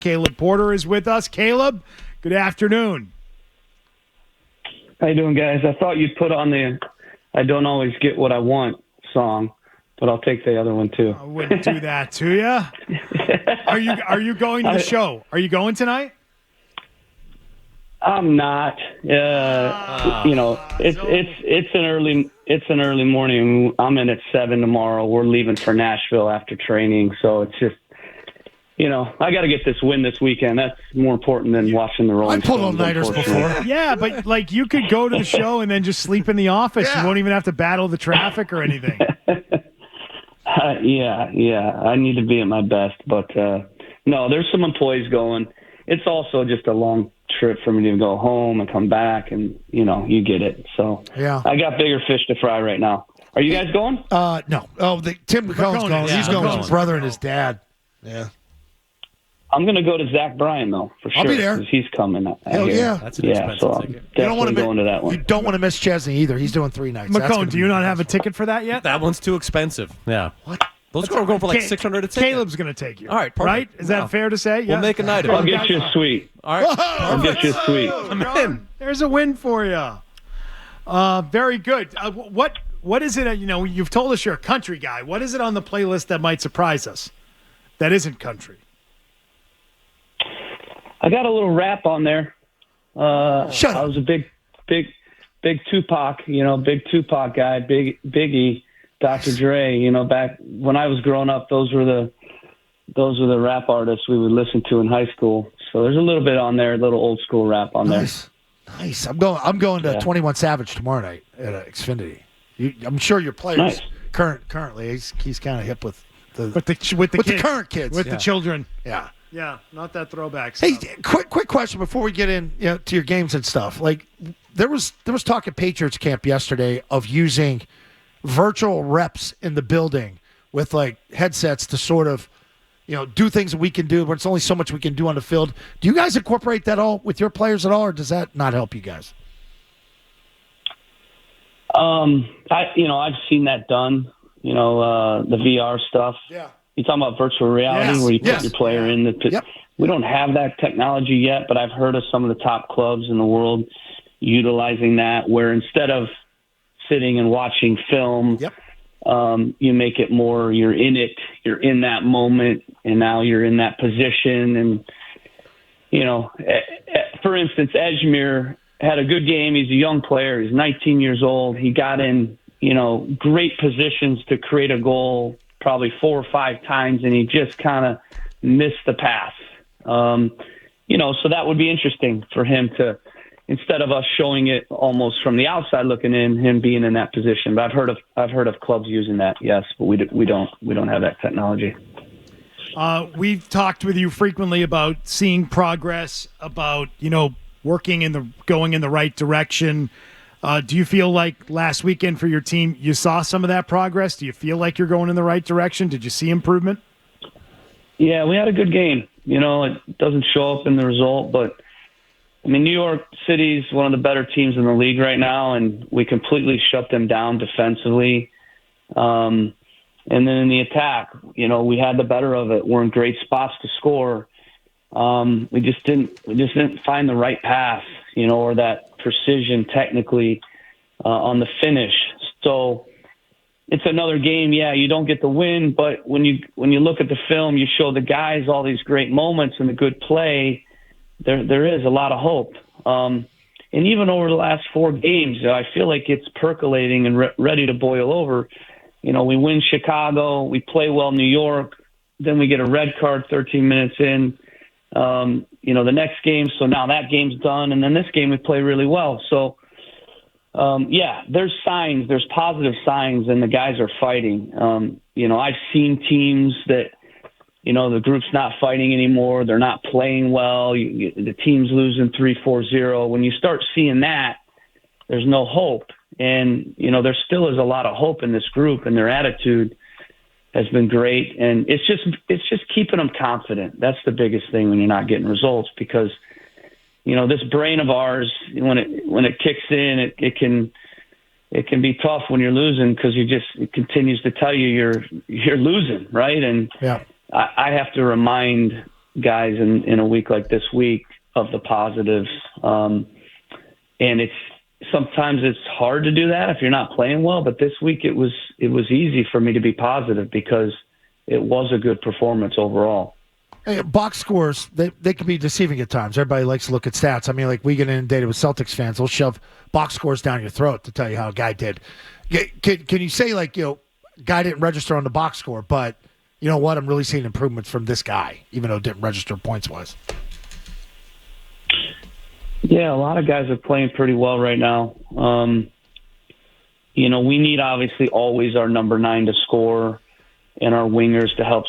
Caleb Porter is with us. Caleb, good afternoon. How you doing, guys? I thought you'd put on the I Don't Always Get What I Want song, but I'll take the other one too. I wouldn't do that to you. Are you going to the show? Are you going tonight? I'm not. It's an early morning. I'm in at 7 tomorrow. We're leaving for Nashville after training, so it's just I got to get this win this weekend. That's more important than watching the Rolling I pulled Stones. all-nighters before. Yeah, but you could go to the show and then just sleep in the office. Yeah. You won't even have to battle the traffic or anything. Yeah. I need to be at my best, but no, there's some employees going. It's also just a long trip for me to go home and come back, and you get it. So Yeah. I got bigger fish to fry right now. Are you guys going? No. Oh, Tim McCone's going. Yeah, He's going with McCone. his brother and his dad. Yeah. I'm going to go to Zach Bryan, though, for sure. I'll be there. 'Cause he's coming. Hell yeah. That's an expensive so I'm ticket. definitely going to that You one. don't want to miss Chesney either. He's doing 3 nights. That's gonna McCone, do be you not have a awesome. ticket for that yet? That one's too expensive. Yeah. What? Those are going for like Ca- $600 a ticket. Caleb's going to take you. All right, perfect. Right? Is that Wow. fair to say? We'll make a night of I'll it. get you a suite. All right. I'll get you a suite. I'm in. There's a win for you. Very good. What is it? You've told us you're a country guy. What is it on the playlist that might surprise us? That isn't country. I got a little rap on there. Shut I up. was a big Tupac, big Tupac guy, Biggie, Dr. Dre. Back when I was growing up, those were the rap artists we would listen to in high school. So there's a little bit on there, a little old school rap on there. Nice. I'm going to Yeah. 21 Savage tomorrow night at Xfinity. I'm sure your players Nice. currently he's kind of hip with the With the with the kids, current kids. with Yeah. the children. Yeah. Yeah, not that throwback Hey, stuff. quick question before we get in to your games and stuff. Like there was talk at Patriots camp yesterday of using virtual reps in the building with like headsets to sort of do things that we can do, but it's only so much we can do on the field. Do you guys incorporate that all with your players at all, or does that not help you guys? I've seen that done. The VR stuff. Yeah. You talking about virtual reality Yes, where you yes. put your player in the pit? Yep. We don't have that technology yet, but I've heard of some of the top clubs in the world utilizing that, where instead of sitting and watching film, Yep. you make it more, you're in it, you're in that moment, and now you're in that position. And, for instance, Edgemere had a good game. He's a young player. He's 19 years old. He got in, great positions to create a goal probably 4 or 5 times, and he just kind of missed the pass. So that would be interesting for him to, instead of us showing it almost from the outside looking in, him being in that position. But I've heard of clubs using that, yes, but we don't have that technology. We've talked with you frequently about seeing progress, about going in the right direction. Do you feel like last weekend for your team you saw some of that progress? Do you feel like you're going in the right direction? Did you see improvement? Yeah, we had a good game. It doesn't show up in the result, but New York City's one of the better teams in the league right now, and we completely shut them down defensively. And then in the attack, we had the better of it. We're in great spots to score. We just didn't find the right pass, or that precision technically on the finish. So it's another game. Yeah, you don't get the win, but when you look at the film, you show the guys all these great moments and the good play. There is a lot of hope. And even over the last 4 games, I feel like it's percolating and ready to boil over. We win Chicago, we play well New York, then we get a red card 13 minutes in. The next game, so now that game's done, and then this game we play really well. So, there's signs, there's positive signs, and the guys are fighting. I've seen teams that, the group's not fighting anymore, they're not playing well, the team's losing 3-4-0. When you start seeing that, there's no hope. And, there still is a lot of hope in this group, and their attitude has been great. And it's just keeping them confident. That's the biggest thing when you're not getting results, because, this brain of ours, when it kicks in, it can be tough when you're losing, because it continues to tell you you're losing. Right. And Yeah. I have to remind guys in a week like this week of the positives. And sometimes it's hard to do that if you're not playing well, but this week it was easy for me to be positive because it was a good performance overall. Hey, box scores, they can be deceiving at times. Everybody likes to look at stats. I mean, like we get inundated with Celtics fans. They'll shove box scores down your throat to tell you how a guy did. Can you say, like, guy didn't register on the box score, but you know what? I'm really seeing improvements from this guy, even though it didn't register points-wise. Yeah, a lot of guys are playing pretty well right now. We need obviously always our number 9 to score and our wingers to help